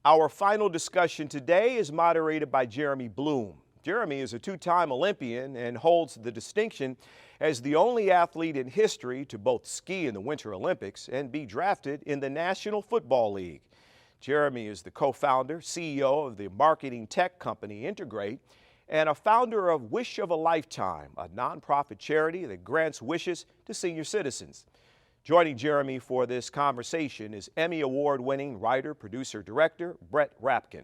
Our final discussion today is moderated by Jeremy Bloom. Jeremy is a two-time Olympian and holds the distinction as the only athlete in history to both ski in the Winter Olympics and be drafted in the National Football League. Jeremy is the co-founder, CEO of the marketing tech company Integrate, and a founder of Wish of a Lifetime, a nonprofit charity that grants wishes to senior citizens. Joining Jeremy for this conversation is Emmy Award-winning writer, producer, director Brett Rapkin.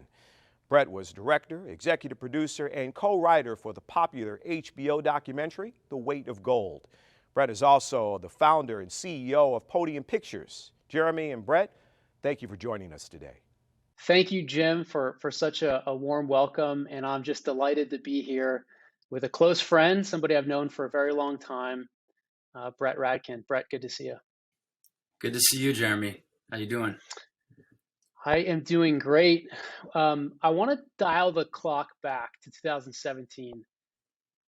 Brett was director, executive producer, and co-writer for the popular HBO documentary, The Weight of Gold. Brett is also the founder and CEO of Podium Pictures. Jeremy and Brett, thank you for joining us today. Thank you, Jim, for such a warm welcome, and I'm just delighted to be here with a close friend, somebody I've known for a very long time, Brett Rapkin. Brett, good to see you. Good to see you, Jeremy. How you doing? I am doing great. I want to dial the clock back to 2017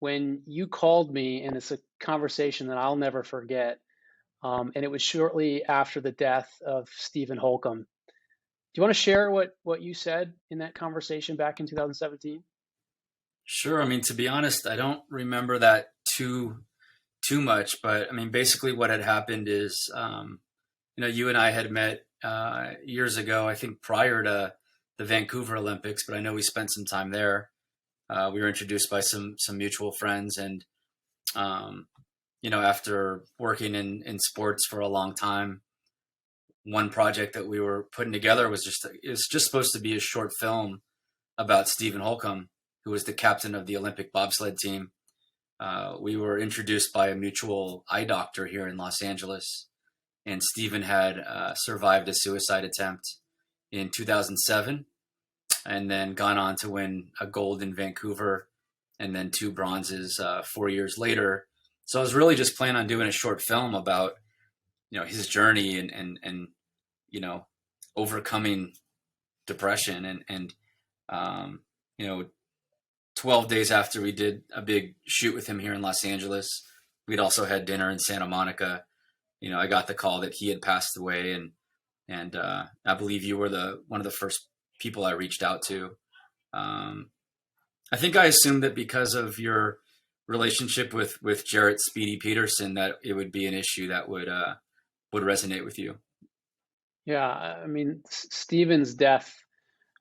when you called me, and it's a conversation that I'll never forget. And it was shortly after the death of Stephen Holcomb. Do you want to share what you said in that conversation back in 2017? Sure. I mean, to be honest, I don't remember that too much, but I mean, basically what had happened is, you and I had met years ago, I think prior to the Vancouver Olympics, but I know we spent some time there. We were introduced by some mutual friends, and after working in sports for a long time, one project that we were putting together was just supposed to be a short film about Stephen Holcomb, who was the captain of the Olympic bobsled team. We were introduced by a mutual eye doctor here in Los Angeles, and Stephen had survived a suicide attempt in 2007 and then gone on to win a gold in Vancouver and then 2 bronzes 4 years later. So I was really just planning on doing a short film about, his journey and overcoming depression. And 12 days after we did a big shoot with him here in Los Angeles, we'd also had dinner in Santa Monica. I got the call that he had passed away, and I believe you were one of the first people I reached out to. I think I assumed that because of your relationship with Jarrett Speedy Peterson, that it would be an issue that would resonate with you. Yeah, I mean, Stephen's death,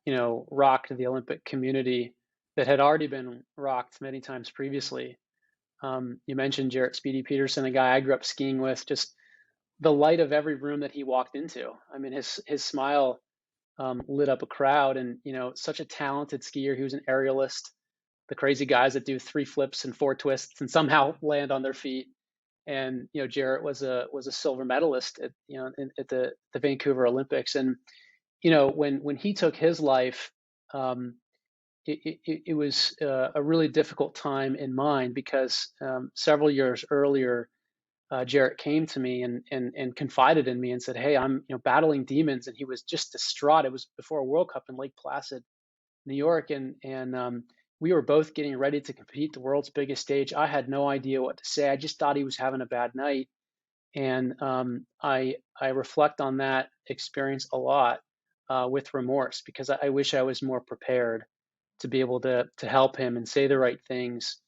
rocked the Olympic community that had already been rocked many times previously. You mentioned Jarrett Speedy Peterson, a guy I grew up skiing with, just the light of every room that he walked into. I mean, his smile lit up a crowd, and such a talented skier. He was an aerialist, the crazy guys that do 3 flips and 4 twists and somehow land on their feet. And Jarrett was a silver medalist at the Vancouver Olympics. And when he took his life, it was a really difficult time in mine because several years earlier, Jarrett came to me and confided in me and said, "Hey, I'm battling demons," and he was just distraught. It was before a World Cup in Lake Placid, New York, and we were both getting ready to compete the world's biggest stage. I had no idea what to say. I just thought he was having a bad night, and I reflect on that experience a lot with remorse because I wish I was more prepared to be able to help him and say the right things.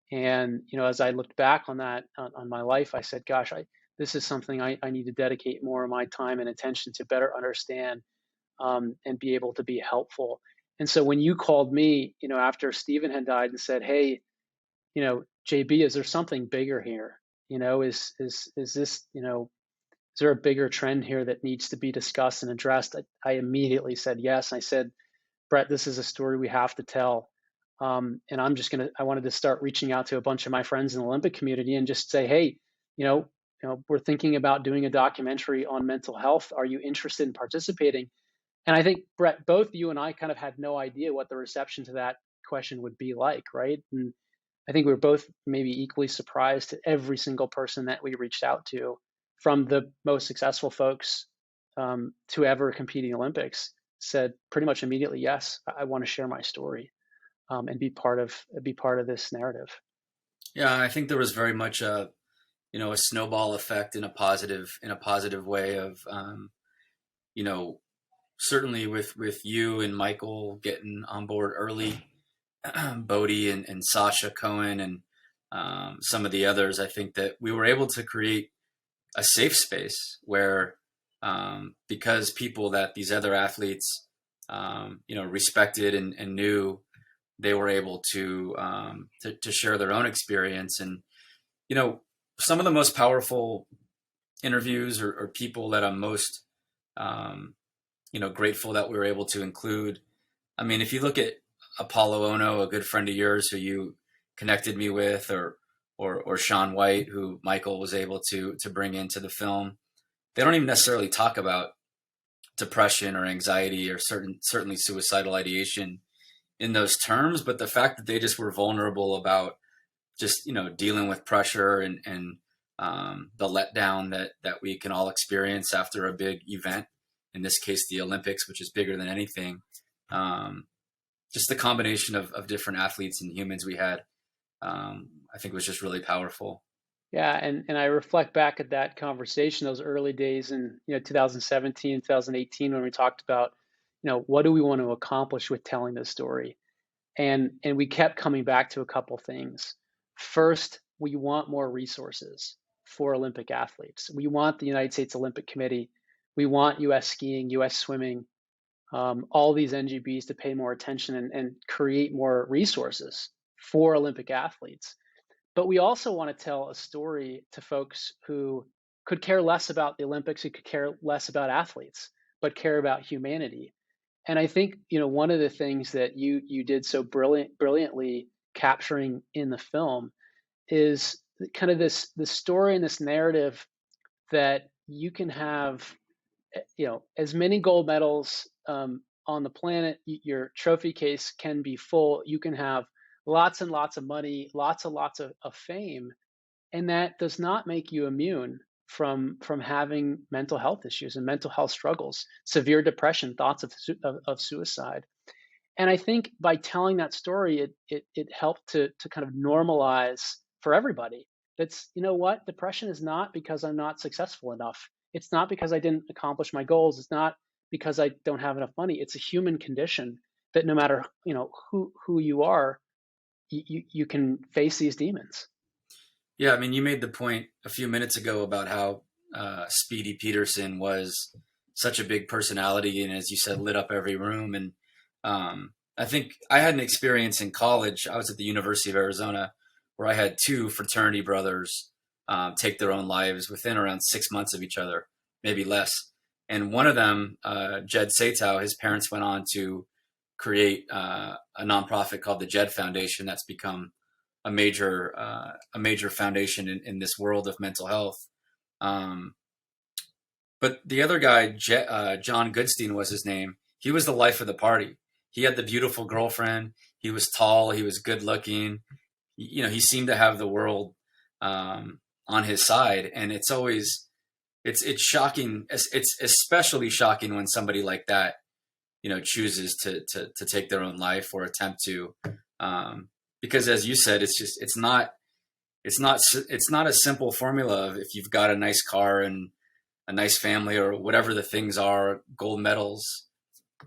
And as I looked back on that on my life, I said, "Gosh, this is something I need to dedicate more of my time and attention to better understand and be able to be helpful." And so when you called me, after Stephen had died and said, "Hey, JB, is there something bigger here? Is this is there a bigger trend here that needs to be discussed and addressed?" I immediately said yes. I said, "Brett, this is a story we have to tell." And I wanted to start reaching out to a bunch of my friends in the Olympic community and just say, "Hey, we're thinking about doing a documentary on mental health. Are you interested in participating?" And I think, Brett, both you and I kind of had no idea what the reception to that question would be like, right? And I think we were both maybe equally surprised at every single person that we reached out to, from the most successful folks to ever compete in the Olympics, said pretty much immediately, "Yes, I want to share my story." And be part of this narrative. Yeah, I think there was very much a snowball effect in a positive way of certainly with you and Michael getting on board early, Bodie and Sasha Cohen and some of the others, I think that we were able to create a safe space where, because people that these other athletes, respected and knew, they were able to share their own experience. And, some of the most powerful interviews or people that I'm most, grateful that we were able to include. I mean, if you look at Apolo Ohno, a good friend of yours who you connected me with, or Shaun White, who Michael was able to bring into the film, they don't even necessarily talk about depression or anxiety or certainly suicidal ideation in those terms, but the fact that they just were vulnerable about just dealing with pressure and the letdown that we can all experience after a big event, in this case the Olympics, which is bigger than anything. Just the combination of different athletes and humans we had, I think was just really powerful. Yeah, and I reflect back at that conversation, those early days in 2017, 2018, when we talked about what do we want to accomplish with telling this story, and we kept coming back to a couple things. First, we want more resources for Olympic athletes. We want the United States Olympic Committee, we want U.S. skiing, U.S. swimming, all these NGBs to pay more attention and create more resources for Olympic athletes. But we also want to tell a story to folks who could care less about the Olympics, who could care less about athletes, but care about humanity. And I think one of the things that you did so brilliantly capturing in the film is kind of this story and this narrative that you can have as many gold medals on the planet, your trophy case can be full. You can have lots and lots of money, lots and lots of fame, and that does not make you immune from having mental health issues and mental health struggles, severe depression, thoughts of suicide. And I think by telling that story, it helped to kind of normalize for everybody. That's, what, depression is not because I'm not successful enough. It's not because I didn't accomplish my goals. It's not because I don't have enough money. It's a human condition that no matter who you are, you can face these demons. Yeah, I mean, you made the point a few minutes ago about how Speedy Peterson was such a big personality, and as you said, lit up every room. And I think I had an experience in college. I was at the University of Arizona, where I had two fraternity brothers take their own lives within around 6 months of each other, maybe less. And one of them, Jed Satow, his parents went on to create a nonprofit called the Jed Foundation that's become a major foundation in this world of mental health. But the other guy, John Goodstein was his name. He was the life of the party. He had the beautiful girlfriend. He was tall. He was good looking. He seemed to have the world on his side. And it's shocking. It's especially shocking when somebody like that, chooses to take their own life or attempt to, because as you said, it's not a simple formula of if you've got a nice car and a nice family or whatever the things are, gold medals.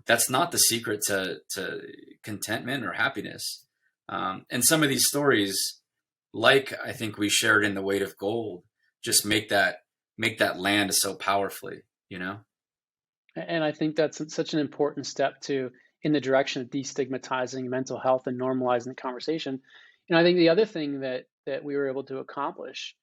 That's not the secret to contentment or happiness. And some of these stories, like I think we shared in The Weight of Gold, just make that land so powerfully, And I think that's such an important step in the direction of destigmatizing mental health and normalizing the conversation. I think the other thing that we were able to accomplish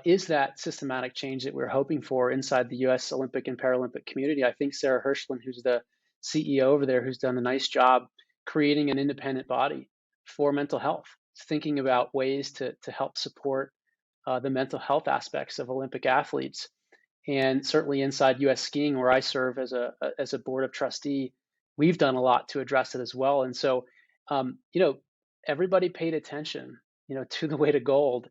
is that systematic change that we're hoping for inside the U.S. Olympic and Paralympic community. I think Sarah Hirschland, who's the CEO over there, who's done a nice job creating an independent body for mental health, thinking about ways to help support the mental health aspects of Olympic athletes. And certainly inside U.S. skiing, where I serve as a board of trustee, we've done a lot to address it as well. And so, everybody paid attention, to the Weight of Gold,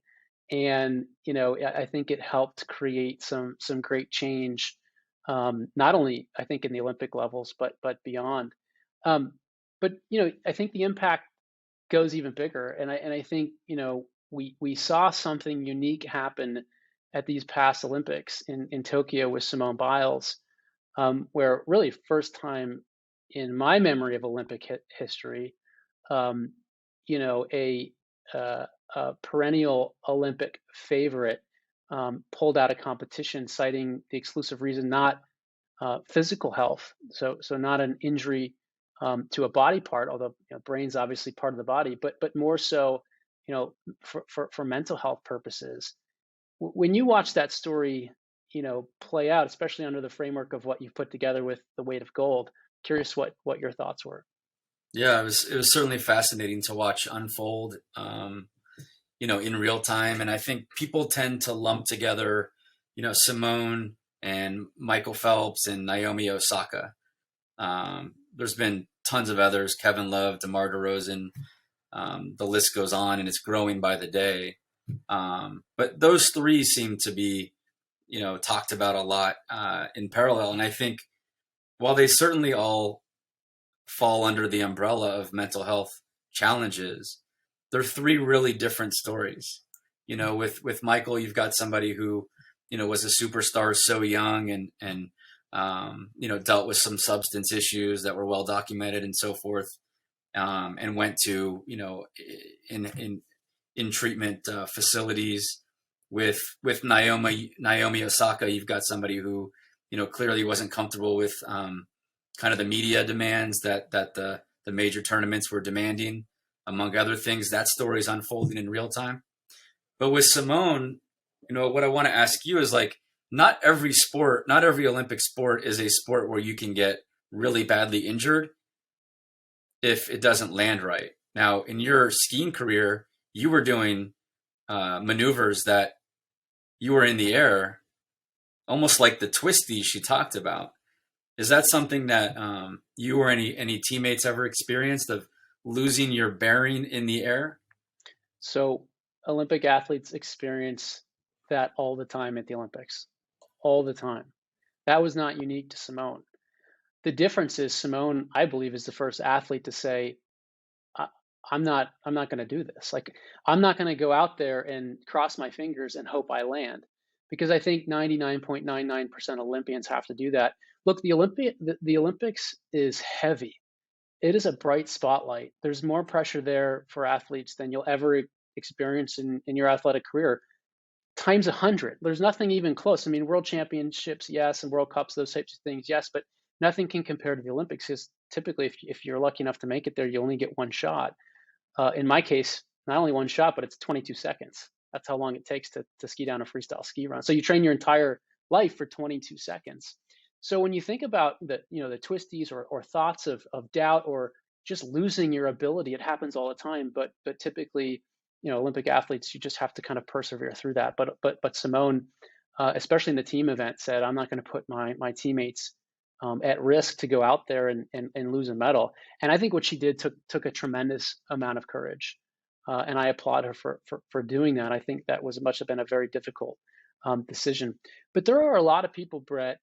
and I think it helped create some great change, not only I think in the Olympic levels, but beyond. But I think the impact goes even bigger, and I think we saw something unique happen at these past Olympics in Tokyo with Simone Biles, where really first time in my memory of Olympic history, um, a, a perennial Olympic favorite pulled out of competition, citing the exclusive reason not physical health, so not an injury to a body part, although brain's obviously part of the body, but more so, for mental health purposes. When you watch that story, play out, especially under the framework of what you've put together with the weight of gold, curious what your thoughts were. Yeah, it was certainly fascinating to watch unfold, in real time. And I think people tend to lump together, Simone and Michael Phelps and Naomi Osaka. There's been tons of others, Kevin Love, DeMar DeRozan. The list goes on, and it's growing by the day. But those three seem to be, talked about a lot in parallel. And I think while they certainly all fall under the umbrella of mental health challenges, they're three really different stories. With Michael, you've got somebody who, was a superstar so young and dealt with some substance issues that were well documented and so forth, and went to, in treatment facilities. With Naomi Osaka, you've got somebody who, clearly wasn't comfortable with kind of the media demands that the major tournaments were demanding, among other things. That story is unfolding in real time. But with Simone, what I want to ask you is, like, not every Olympic sport is a sport where you can get really badly injured if it doesn't land right. Now, in your skiing career, you were doing maneuvers that you were in the air, almost like the twisties she talked about. Is that something that you or any teammates ever experienced, of losing your bearing in the air? So Olympic athletes experience that all the time at the Olympics, all the time. That was not unique to Simone. The difference is Simone, I believe, is the first athlete to say, I'm not going to do this. Like, I'm not going to go out there and cross my fingers and hope I land, because I think 99.99% Olympians have to do that. Look, the Olympics is heavy. It is a bright spotlight. There's more pressure there for athletes than you'll ever experience in your athletic career, times 100. There's nothing even close. I mean, world championships, yes, and World Cups, those types of things, yes, but nothing can compare to the Olympics, because typically, if you're lucky enough to make it there, you only get one shot. In my case, not only one shot, but it's 22 seconds. That's how long it takes to ski down a freestyle ski run. So you train your entire life for 22 seconds. So when you think about the twisties or thoughts of doubt or just losing your ability, it happens all the time. But typically, Olympic athletes, you just have to kind of persevere through that. But Simone, especially in the team event, said, I'm not going to put my teammates at risk to go out there and lose a medal. And I think what she did took a tremendous amount of courage. And I applaud her for doing that. I think that must have been a very difficult decision. But there are a lot of people, Brett,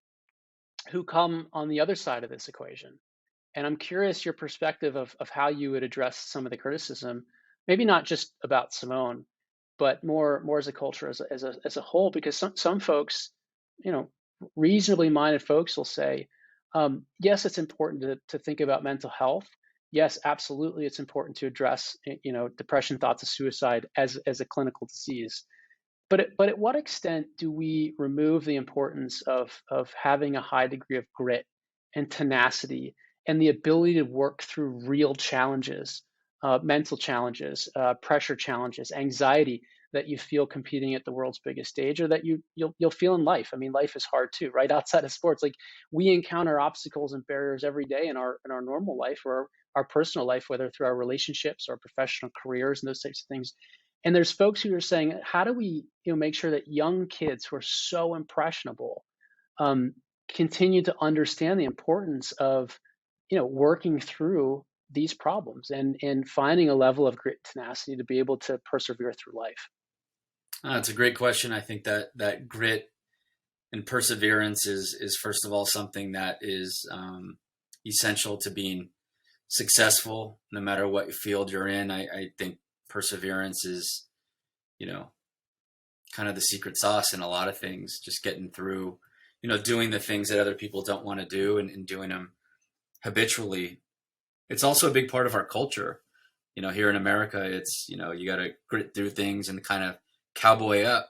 who come on the other side of this equation. And I'm curious your perspective of how you would address some of the criticism, maybe not just about Simone, but more as a culture, as a whole, because some folks, reasonably minded folks will say, yes, it's important to think about mental health. Yes, absolutely, it's important to address, depression, thoughts of suicide as a clinical disease. But at what extent do we remove the importance of having a high degree of grit and tenacity and the ability to work through real challenges, mental challenges, pressure challenges, anxiety that you feel competing at the world's biggest stage, or that you'll feel in life? I mean, life is hard too, right? Outside of sports, like, we encounter obstacles and barriers every day in our normal life or our personal life, whether through our relationships or professional careers and those types of things. And there's folks who are saying, how do we make sure that young kids who are so impressionable continue to understand the importance of working through these problems and finding a level of grit and tenacity to be able to persevere through life? It's a great question. I think that grit and perseverance is first of all something that is essential to being successful, no matter what field you're in. I think perseverance is, kind of the secret sauce in a lot of things, just getting through, doing the things that other people don't want to do and doing them habitually. It's also a big part of our culture. Here in America, it's, you got to grit through things and kind of cowboy up.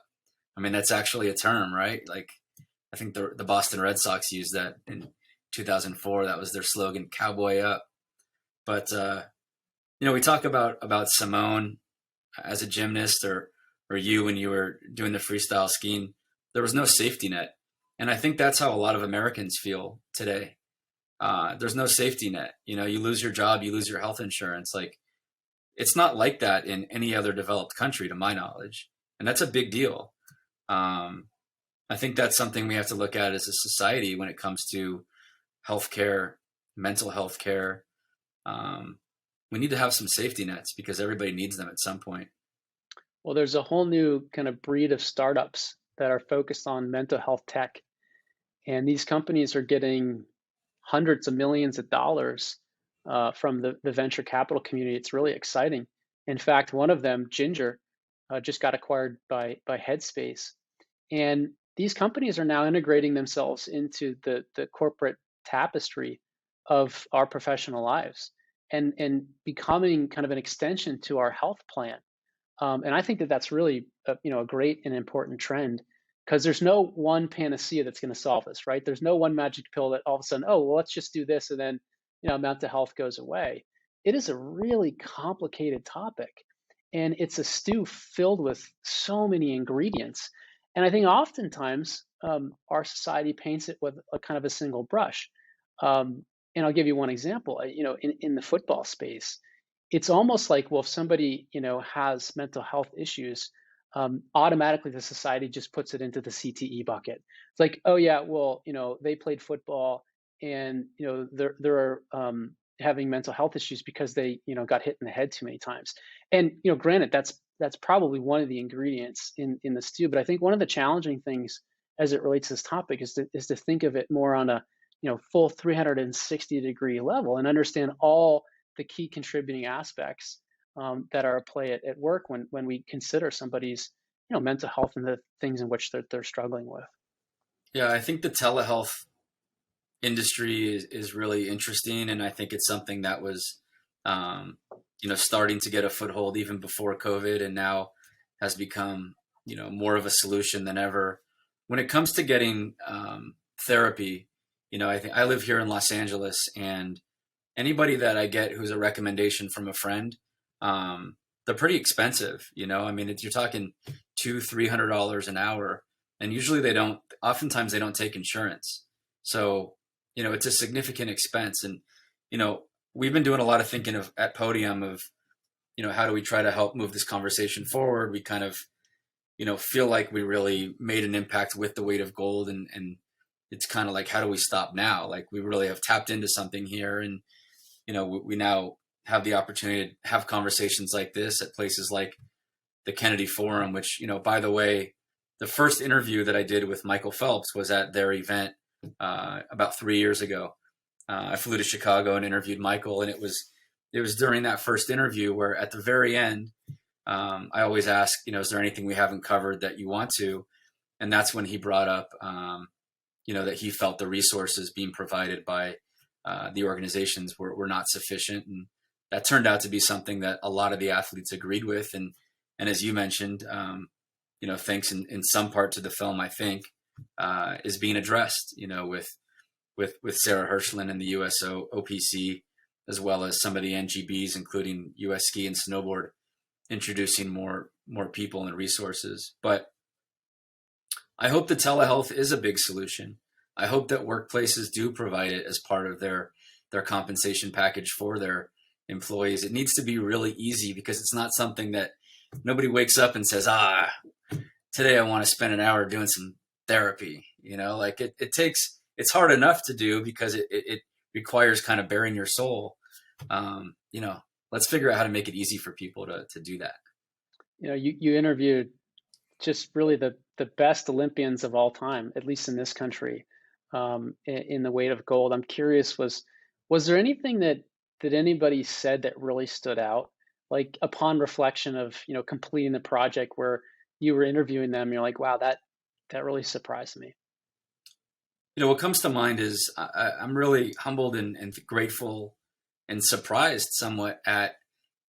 I mean, that's actually a term, right? Like, I think the Boston Red Sox used that in 2004. That was their slogan, cowboy up. But, we talk about Simone as a gymnast or you when you were doing the freestyle skiing. There was no safety net. And I think that's how a lot of Americans feel today. There's no safety net. You lose your job, you lose your health insurance. Like, it's not like that in any other developed country, to my knowledge. And that's a big deal. I think that's something we have to look at as a society when it comes to healthcare, mental health care. We need to have some safety nets because everybody needs them at some point. Well, there's a whole new kind of breed of startups that are focused on mental health tech. And these companies are getting hundreds of millions of dollars from the venture capital community. It's really exciting. In fact, one of them, Ginger, just got acquired by Headspace. And these companies are now integrating themselves into the corporate tapestry of our professional lives and becoming kind of an extension to our health plan. And I think that that's really a great and important trend, because there's no one panacea that's going to solve this, right? There's no one magic pill that all of a sudden, oh, well, let's just do this, and then mental health goes away. It is a really complicated topic, and it's a stew filled with so many ingredients. And I think oftentimes our society paints it with a kind of a single brush. And I'll give you one example. In the football space, it's almost like, well, if somebody has mental health issues, automatically the society just puts it into the CTE bucket. It's like, oh yeah, well, they played football and they're having mental health issues because they got hit in the head too many times. And granted, that's probably one of the ingredients in the stew. But I think one of the challenging things as it relates to this topic is to think of it more on a full 360-degree level and understand all the key contributing aspects that are at play at work when we consider somebody's mental health and the things in which they're struggling with. Yeah, I think the telehealth industry is really interesting, and I think it's something that was starting to get a foothold even before COVID, and now has become more of a solution than ever when it comes to getting therapy. I think I live here in Los Angeles, and anybody that I get who's a recommendation from a friend, they're pretty expensive. I mean, you're talking $200-300 an hour, and usually oftentimes they don't take insurance. So, it's a significant expense. And, we've been doing a lot of thinking at Podium of, how do we try to help move this conversation forward? We kind of, feel like we really made an impact with the weight of gold, and it's kind of like, how do we stop now? Like, we really have tapped into something here, and we now have the opportunity to have conversations like this at places like the Kennedy Forum, which, by the way, the first interview that I did with Michael Phelps was at their event about 3 years ago. I flew to Chicago and interviewed Michael, and it was during that first interview where at the very end, I always ask, is there anything we haven't covered that you want to? And that's when he brought up, that he felt the resources being provided by the organizations were not sufficient. And that turned out to be something that a lot of the athletes agreed with. And as you mentioned, thanks in some part to the film, I think, is being addressed, with Sarah Hirschland and the USO OPC, as well as some of the NGBs, including US Ski and Snowboard, introducing more people and resources. But I hope the telehealth is a big solution. I hope that workplaces do provide it as part of their compensation package for their employees. It needs to be really easy, because it's not something that nobody wakes up and says, today I want to spend an hour doing some therapy. Like it's hard enough to do because it requires kind of bearing your soul. Let's figure out how to make it easy for people to do that. You interviewed just really the best Olympians of all time, at least in this country, in the weight of gold. I'm curious, was there anything that anybody said that really stood out, like upon reflection of completing the project, where you were interviewing them, you're like, wow, that really surprised me? What comes to mind is I'm really humbled and grateful and surprised somewhat at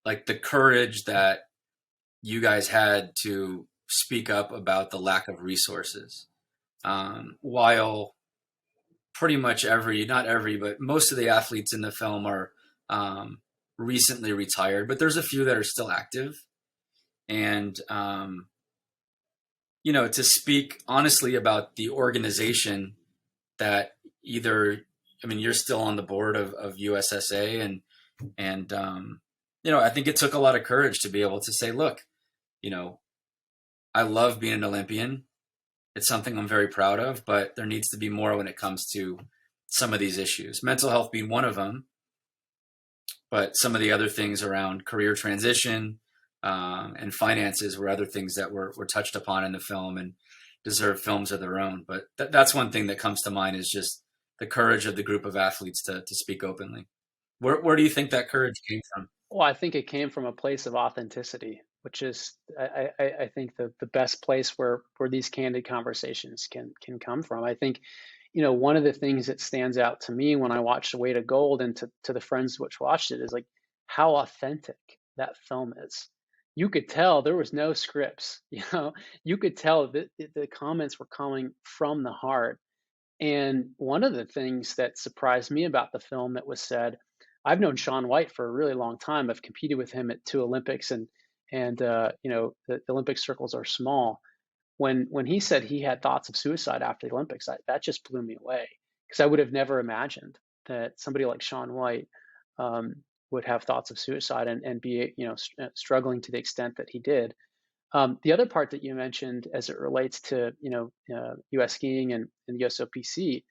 like the courage that you guys had to speak up about the lack of resources. While pretty much not every, but most of the athletes in the film are recently retired, but there's a few that are still active. And, to speak honestly about the organization that you're still on the board of USSA and I think it took a lot of courage to be able to say, look, I love being an Olympian. It's something I'm very proud of, but there needs to be more when it comes to some of these issues, mental health being one of them, but some of the other things around career transition and finances were other things that were touched upon in the film and deserve films of their own. But that's one thing that comes to mind is just the courage of the group of athletes to speak openly. Where do you think that courage came from? Well, I think it came from a place of authenticity, which is, I think, the best place where these candid conversations can come from. I think, one of the things that stands out to me when I watched The Weight of Gold and to the friends which watched it is like how authentic that film is. You could tell there was no scripts, you could tell that the comments were coming from the heart. And one of the things that surprised me about the film that was said, I've known Shaun White for a really long time. I've competed with him at 2 Olympics, and the Olympic circles are small. When he said he had thoughts of suicide after the Olympics, that just blew me away because I would have never imagined that somebody like Shaun White would have thoughts of suicide and be struggling to the extent that he did. The other part that you mentioned as it relates to U.S. skiing and the USOPC,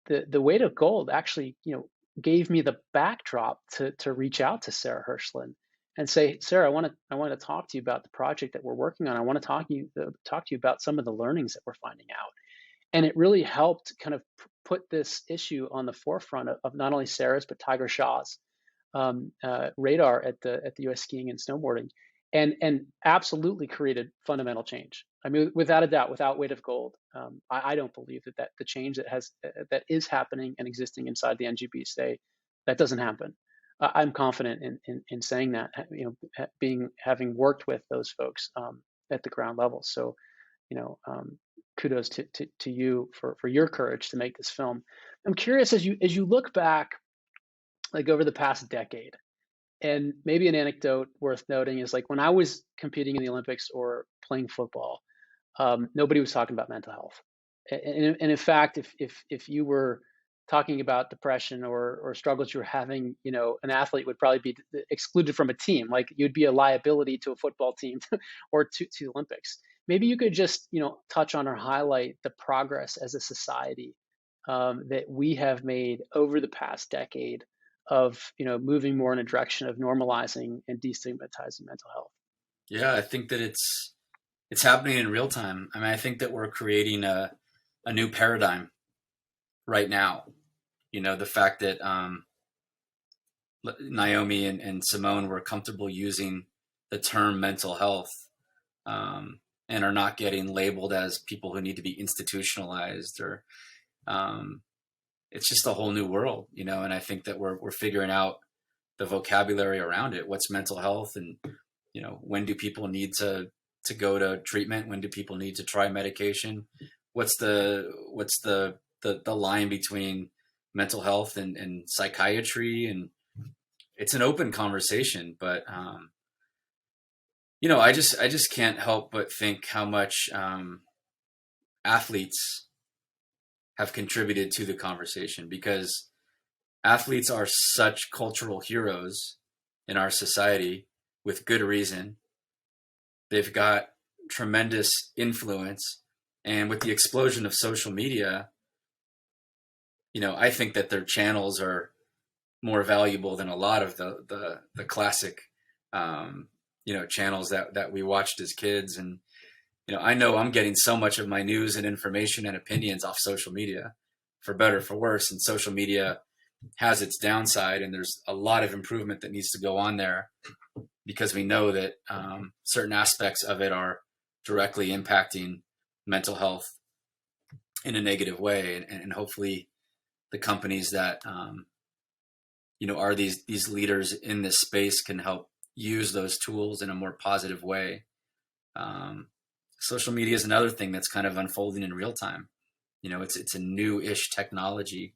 the Weight of Gold actually gave me the backdrop to reach out to Sarah Hirschland and say, Sarah, I want to talk to you about the project that we're working on. I want to talk to you about some of the learnings that we're finding out. And it really helped kind of put this issue on the forefront of not only Sarah's but Tiger Shaw's radar at the U.S. skiing and snowboarding, and absolutely created fundamental change. I mean, without a doubt, without Weight of Gold, I don't believe that the change that is happening and existing inside the NGBSA, that doesn't happen. I'm confident in saying that, having worked with those folks at the ground level. So, kudos to you for your courage to make this film. I'm curious as you look back, like over the past decade, and maybe an anecdote worth noting is like when I was competing in the Olympics or playing football, nobody was talking about mental health. And in fact, if you were talking about depression or struggles you were having, an athlete would probably be excluded from a team. Like you'd be a liability to a football team or to the Olympics. Maybe you could just, touch on or highlight the progress as a society that we have made over the past decade of moving more in a direction of normalizing and destigmatizing mental health. Yeah, I think that it's happening in real time. I mean, I think that we're creating a new paradigm right now. The fact that Naomi and Simone were comfortable using the term mental health and are not getting labeled as people who need to be institutionalized or it's just a whole new world, and I think that we're figuring out the vocabulary around it. What's mental health, and when do people need to go to treatment? When do people need to try medication? What's the line between mental health and psychiatry? And it's an open conversation, but I just can't help but think how much athletes have contributed to the conversation, because athletes are such cultural heroes in our society with good reason. They've got tremendous influence, and with the explosion of social media, I think that their channels are more valuable than a lot of the classic channels that we watched as kids. And I know I'm getting so much of my news and information and opinions off social media, for better or for worse. And social media has its downside, and there's a lot of improvement that needs to go on there, because we know that certain aspects of it are directly impacting mental health. in a negative way. And hopefully the companies that, are these leaders in this space can help use those tools in a more positive way. Social media is another thing that's kind of unfolding in real time. It's a new-ish technology,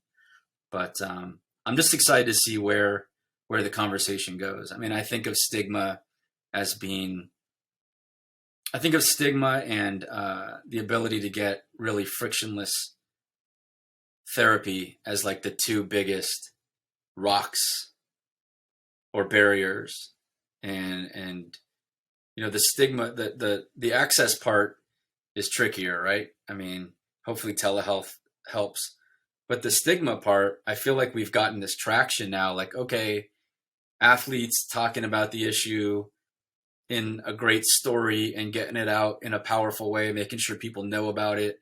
but I'm just excited to see where the conversation goes. I mean, I think of stigma and the ability to get really frictionless therapy as like the two biggest rocks or barriers, and the stigma, the access part is trickier, right? I mean, hopefully telehealth helps, but the stigma part, I feel like we've gotten this traction now, like, okay, athletes talking about the issue in a great story and getting it out in a powerful way, making sure people know about it,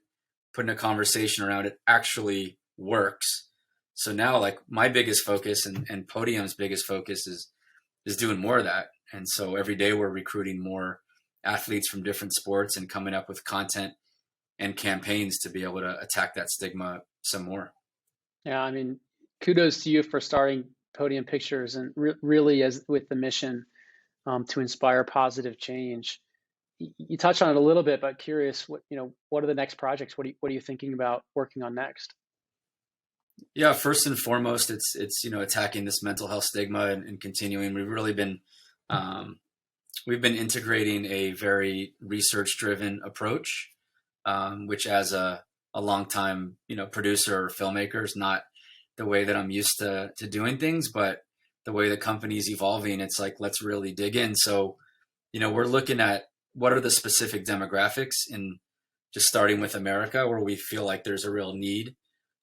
putting a conversation around it actually works. So now, like, my biggest focus and Podium's biggest focus is doing more of that. And so every day we're recruiting more athletes from different sports and coming up with content and campaigns to be able to attack that stigma some more. Yeah, I mean, kudos to you for starting Podium Pictures and really as with the mission to inspire positive change. You touched on it a little bit, but curious, what are the next projects? What are you thinking about working on next? Yeah, first and foremost, it's attacking this mental health stigma and continuing. We've really been we've been integrating a very research driven approach, which as a longtime producer or filmmaker is not the way that I'm used to doing things, but the way the company's evolving, it's like, let's really dig in. So, we're looking at what are the specific demographics in just starting with America where we feel like there's a real need.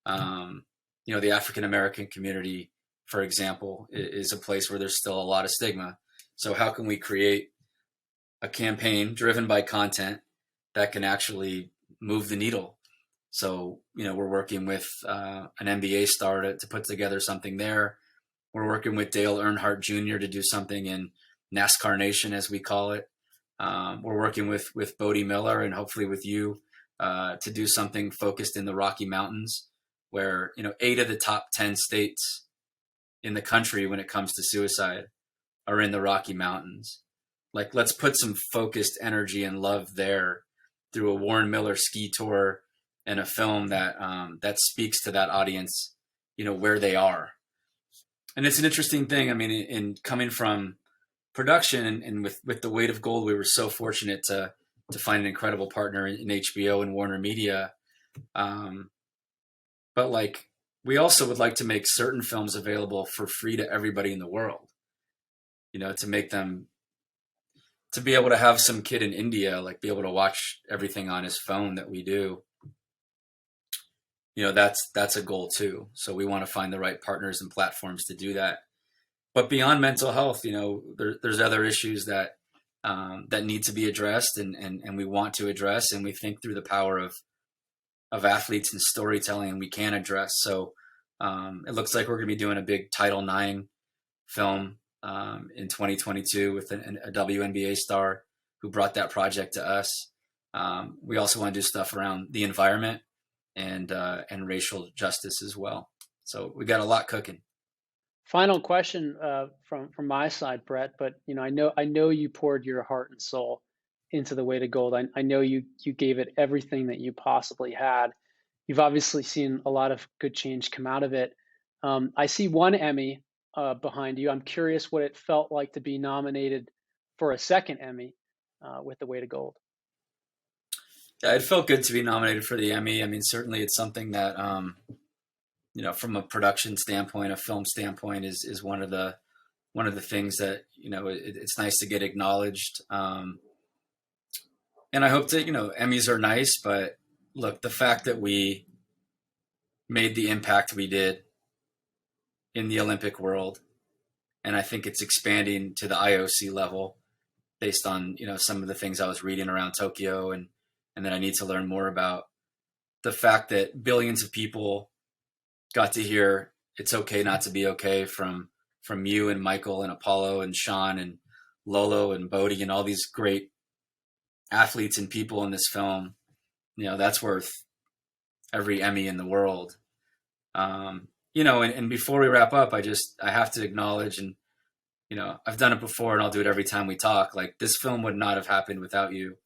The African American community, for example, is a place where there's still a lot of stigma. So how can we create a campaign driven by content that can actually move the needle? So, we're working with an NBA star to put together something there. We're working with Dale Earnhardt Jr. to do something in NASCAR Nation, as we call it. We're working with Bodie Miller and hopefully with you to do something focused in the Rocky Mountains, where 8 of the top 10 states in the country when it comes to suicide are in the Rocky Mountains. Like, let's put some focused energy and love there through a Warren Miller ski tour and a film that speaks to that audience, where they are. And it's an interesting thing. I mean, in coming from production and with The Weight of Gold, we were so fortunate to find an incredible partner in HBO and Warner Media. But like, we also would like to make certain films available for free to everybody in the world, to make them, to be able to have some kid in India, like, be able to watch everything on his phone that we do. That's a goal too. So we want to find the right partners and platforms to do that. But beyond mental health, there's other issues that need to be addressed and we want to address, and we think through the power of athletes and storytelling we can address. So it looks like we're going to be doing a big Title IX film in 2022 with a WNBA star who brought that project to us. We also want to do stuff around the environment and racial justice as well. So we got a lot cooking. Final question from my side, Brett. But I know you poured your heart and soul into The Weight of Gold. I know you gave it everything that you possibly had. You've obviously seen a lot of good change come out of it. I see one Emmy behind you. I'm curious what it felt like to be nominated for a second Emmy with The Weight of Gold. Yeah, it felt good to be nominated for the Emmy. I mean, certainly it's something that, from a production standpoint, a film standpoint, is one of the things that, it's nice to get acknowledged. And I hope to, Emmys are nice, but look, the fact that we made the impact we did in the Olympic world, and I think it's expanding to the IOC level based on, some of the things I was reading around Tokyo and that I need to learn more about. The fact that billions of people got to hear "It's Okay Not to Be Okay" from you and Michael and Apolo and Shaun and Lolo and Bodie and all these great athletes and people in this film, that's worth every Emmy in the world. You know, and before we wrap up, I have to acknowledge, and, you know, I've done it before and I'll do it every time we talk. Like, this film would not have happened without you.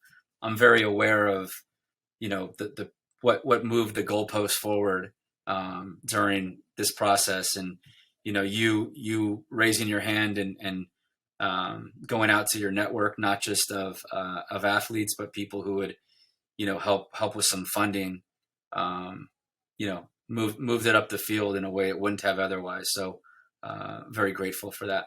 I'm very aware of, you know, what moved the goalpost forward during this process, and, you know, you raising your hand and going out to your network, not just of athletes, but people who would, you know, help with some funding, you know, moved it up the field in a way it wouldn't have otherwise. So very grateful for that.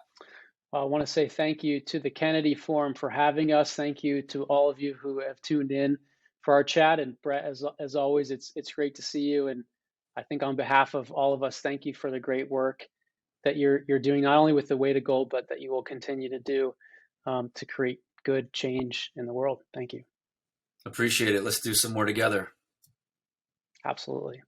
I want to say thank you to the Kennedy Forum for having us. Thank you to all of you who have tuned in for our chat. And Brett, as always, it's great to see you. And I think on behalf of all of us, thank you for the great work that you're doing, not only with the Way to Gold, but that you will continue to do to create good change in the world. Thank you. Appreciate it. Let's do some more together. Absolutely.